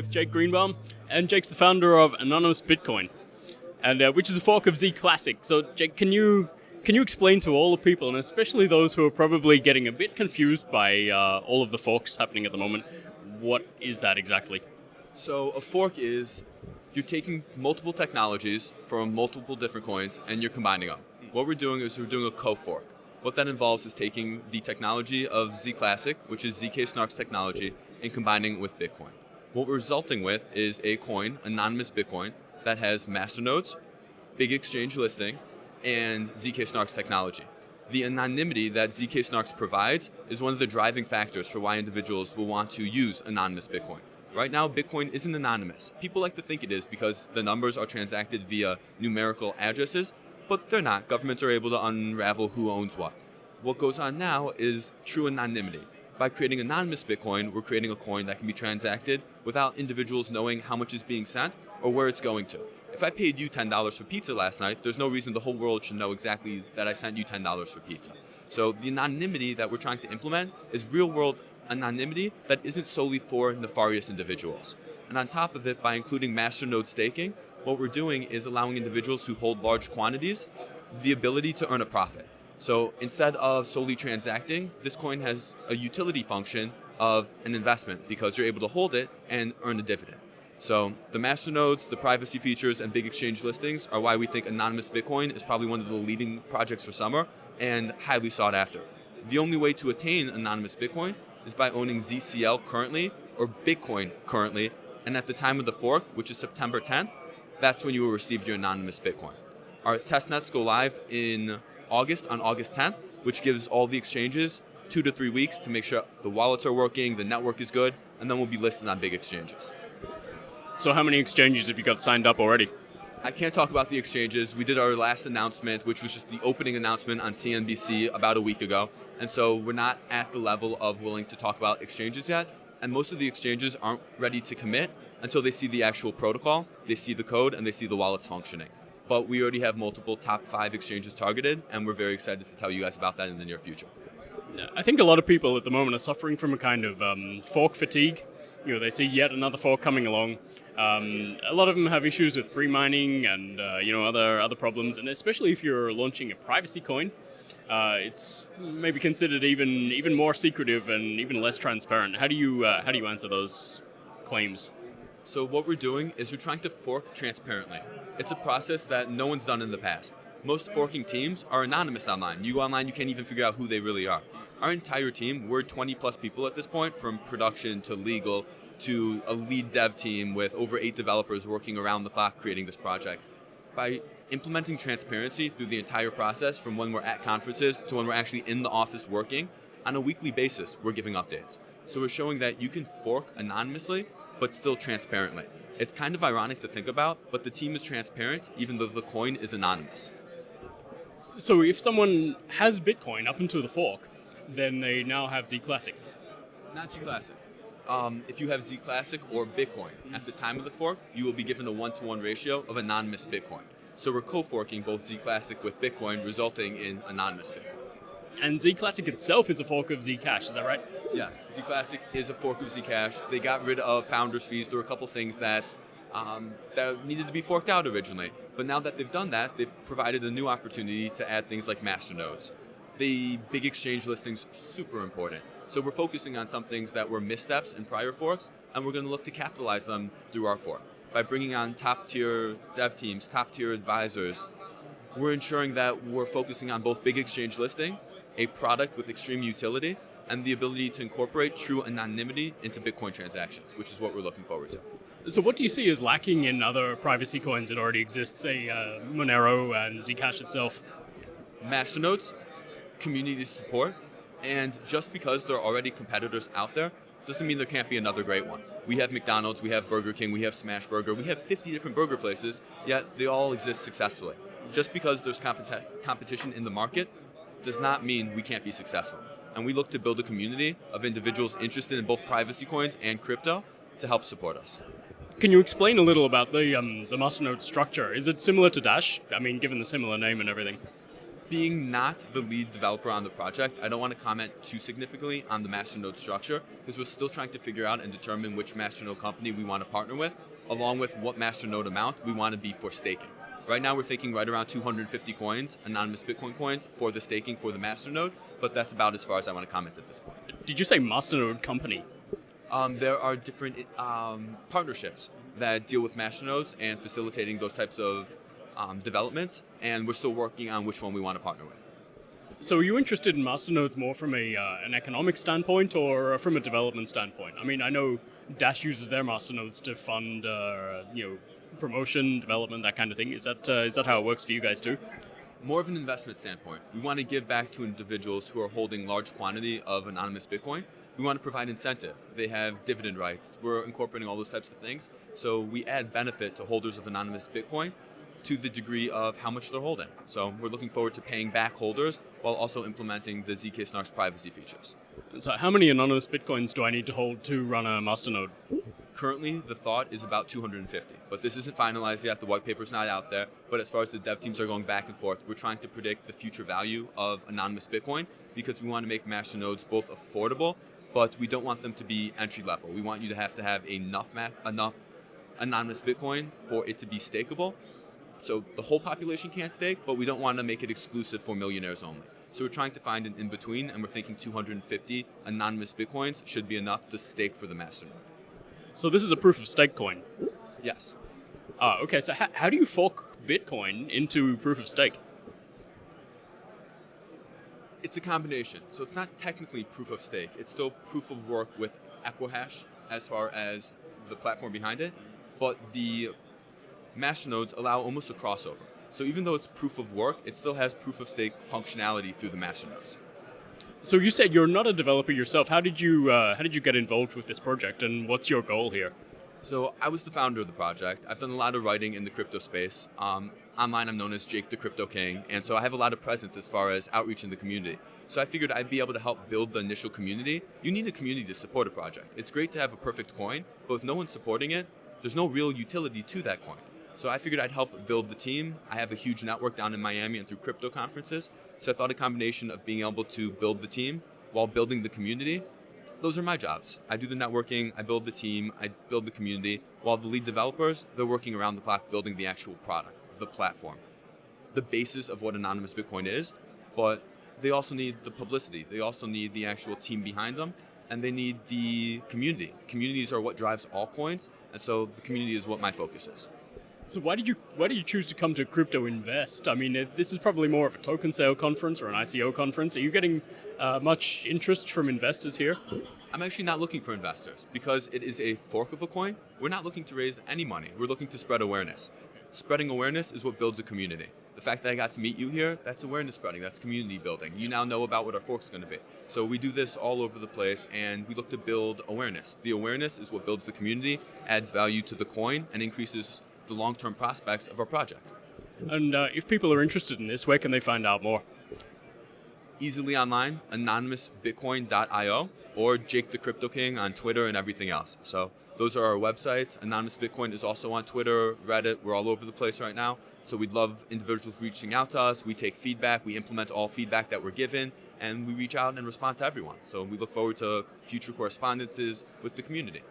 with Jake Greenbaum, and Jake's the founder of Anonymous Bitcoin, and which is a fork of ZClassic. So, Jake, can you explain to all the people, and especially those who are probably getting a bit confused by all of the forks happening at the moment, what is that exactly? So a fork is you're taking multiple technologies from multiple different coins and you're combining them. What we're doing is we're doing a co-fork. What that involves is taking the technology of ZClassic, which is ZK Snark's technology, and combining it with Bitcoin. What we're resulting with is a coin, Anonymous Bitcoin, that has masternodes, big exchange listing, and ZK Snark's technology. The anonymity that ZK Snarks provides is one of the driving factors for why individuals will want to use Anonymous Bitcoin. Right now, Bitcoin isn't anonymous. People like to think it is because the numbers are transacted via numerical addresses, but they're not. Governments are able to unravel who owns what. What goes on now is true anonymity. By creating anonymous Bitcoin, we're creating a coin that can be transacted without individuals knowing how much is being sent or where it's going to. If I paid you $10 for pizza last night, there's no reason the whole world should know exactly that I sent you $10 for pizza. So the anonymity that we're trying to implement is real-world anonymity that isn't solely for nefarious individuals. And on top of it, by including masternode staking, what we're doing is allowing individuals who hold large quantities the ability to earn a profit. So instead of solely transacting, this coin has a utility function of an investment because you're able to hold it and earn a dividend. So the masternodes, the privacy features, and big exchange listings are why we think Anonymous Bitcoin is probably one of the leading projects for summer and highly sought after. The only way to attain Anonymous Bitcoin is by owning ZCL currently or Bitcoin currently, and at the time of the fork, which is September 10th, that's when you will receive your Anonymous Bitcoin. Our testnets go live in August, on August 10th, which gives all the exchanges 2 to 3 weeks to make sure the wallets are working, the network is good, and then we'll be listed on big exchanges. So how many exchanges have you got signed up already? I can't talk about the exchanges. We did our last announcement, which was just the opening announcement on CNBC about a week ago. And so we're not at the level of willing to talk about exchanges yet. And most of the exchanges aren't ready to commit until they see the actual protocol, they see the code, and they see the wallets functioning. But we already have multiple top 5 exchanges targeted, and we're very excited to tell you guys about that in the near future. I think a lot of people at the moment are suffering from a kind of fork fatigue. You know, they see yet another fork coming along. A lot of them have issues with pre-mining and other problems, and especially if you're launching a privacy coin, it's maybe considered even more secretive and even less transparent. How do you answer those claims? So what we're doing is we're trying to fork transparently. It's a process that no one's done in the past. Most forking teams are anonymous online. You go online, you can't even figure out who they really are. Our entire team, we're 20 plus people at this point, from production to legal to a lead dev team with over 8 developers working around the clock creating this project. By implementing transparency through the entire process, from when we're at conferences to when we're actually in the office working, on a weekly basis, we're giving updates. So we're showing that you can fork anonymously, but still transparently. It's kind of ironic to think about, but the team is transparent even though the coin is anonymous. So if someone has Bitcoin up until the fork, then they now have ZClassic. Not ZClassic. If you have ZClassic or Bitcoin, at the time of the fork, you will be given a 1-to-1 ratio of anonymous Bitcoin. So we're co-forking both ZClassic with Bitcoin, resulting in anonymous Bitcoin. And ZClassic itself is a fork of Zcash, is that right? Yes, ZClassic is a fork of Zcash. They got rid of founders' fees. There were a couple things that needed to be forked out originally. But now that they've done that, they've provided a new opportunity to add things like masternodes. The big exchange listings are super important. So we're focusing on some things that were missteps in prior forks, and we're going to look to capitalize them through our fork. By bringing on top-tier dev teams, top-tier advisors, we're ensuring that we're focusing on both big exchange listing, a product with extreme utility, and the ability to incorporate true anonymity into Bitcoin transactions, which is what we're looking forward to. So what do you see as lacking in other privacy coins that already exist, say Monero and Zcash itself? Masternodes, community support, and just because there are already competitors out there, doesn't mean there can't be another great one. We have McDonald's, we have Burger King, we have Smashburger, we have 50 different burger places, yet they all exist successfully. Just because there's competition in the market does not mean we can't be successful. And we look to build a community of individuals interested in both privacy coins and crypto to help support us. Can you explain a little about the Masternode structure? Is it similar to Dash? I mean, given the similar name and everything. Being not the lead developer on the project, I don't want to comment too significantly on the Masternode structure because we're still trying to figure out and determine which Masternode company we want to partner with, along with what Masternode amount we want to be for staking. Right now we're thinking right around 250 coins, anonymous Bitcoin coins, for the staking for the Masternode, but that's about as far as I want to comment at this point. Did you say Masternode company? There are different partnerships that deal with Masternodes and facilitating those types of development, and we're still working on which one we want to partner with. So are you interested in Masternodes more from an economic standpoint or from a development standpoint? I mean, I know Dash uses their Masternodes to fund promotion, development, that kind of thing. Is that how it works for you guys too? More of an investment standpoint. We want to give back to individuals who are holding large quantity of anonymous Bitcoin. We want to provide incentive. They have dividend rights. We're incorporating all those types of things. So we add benefit to holders of anonymous Bitcoin to the degree of how much they're holding. So we're looking forward to paying back holders while also implementing the ZK-SNARK's privacy features. So how many anonymous Bitcoins do I need to hold to run a Masternode? Currently, the thought is about 250, but this isn't finalized yet. The white paper's not out there. But as far as the dev teams are going back and forth, we're trying to predict the future value of anonymous Bitcoin because we want to make Masternodes both affordable, but we don't want them to be entry level. We want you to have enough anonymous Bitcoin for it to be stakeable. So the whole population can't stake, but we don't want to make it exclusive for millionaires only. So we're trying to find an in-between, and we're thinking 250 anonymous Bitcoins should be enough to stake for the Masternode. So this is a proof of stake coin? Yes. Okay, so how do you fork Bitcoin into proof of stake? It's a combination. So it's not technically proof of stake. It's still proof of work with Equihash as far as the platform behind it, but the Masternodes allow almost a crossover. So even though it's proof of work, it still has proof of stake functionality through the Masternodes. So you said you're not a developer yourself. How did you get involved with this project, and what's your goal here? So I was the founder of the project. I've done a lot of writing in the crypto space. Online, I'm known as Jake the Crypto King, and so I have a lot of presence as far as outreach in the community. So I figured I'd be able to help build the initial community. You need a community to support a project. It's great to have a perfect coin, but if no one's supporting it, there's no real utility to that coin. So I figured I'd help build the team. I have a huge network down in Miami and through crypto conferences. So I thought a combination of being able to build the team while building the community, those are my jobs. I do the networking, I build the team, I build the community, while the lead developers, they're working around the clock building the actual product, the platform, the basis of what anonymous Bitcoin is, but they also need the publicity. They also need the actual team behind them, and they need the community. Communities are what drives all coins, and so the community is what my focus is. So why did you choose to come to Crypto Invest? I mean, this is probably more of a token sale conference or an ICO conference. Are you getting much interest from investors here? I'm actually not looking for investors because it is a fork of a coin. We're not looking to raise any money. We're looking to spread awareness. Spreading awareness is what builds a community. The fact that I got to meet you here, that's awareness spreading, that's community building. You now know about what our fork's going to be. So we do this all over the place, and we look to build awareness. The awareness is what builds the community, adds value to the coin, and increases the long-term prospects of our project. And if people are interested in this, where can they find out more? Easily online, anonymousbitcoin.io, or Jake the Crypto King on Twitter and everything else. So those are our websites. Anonymous Bitcoin is also on Twitter, Reddit. We're all over the place right now. So we'd love individuals reaching out to us. We take feedback. We implement all feedback that we're given, and we reach out and respond to everyone. So we look forward to future correspondences with the community.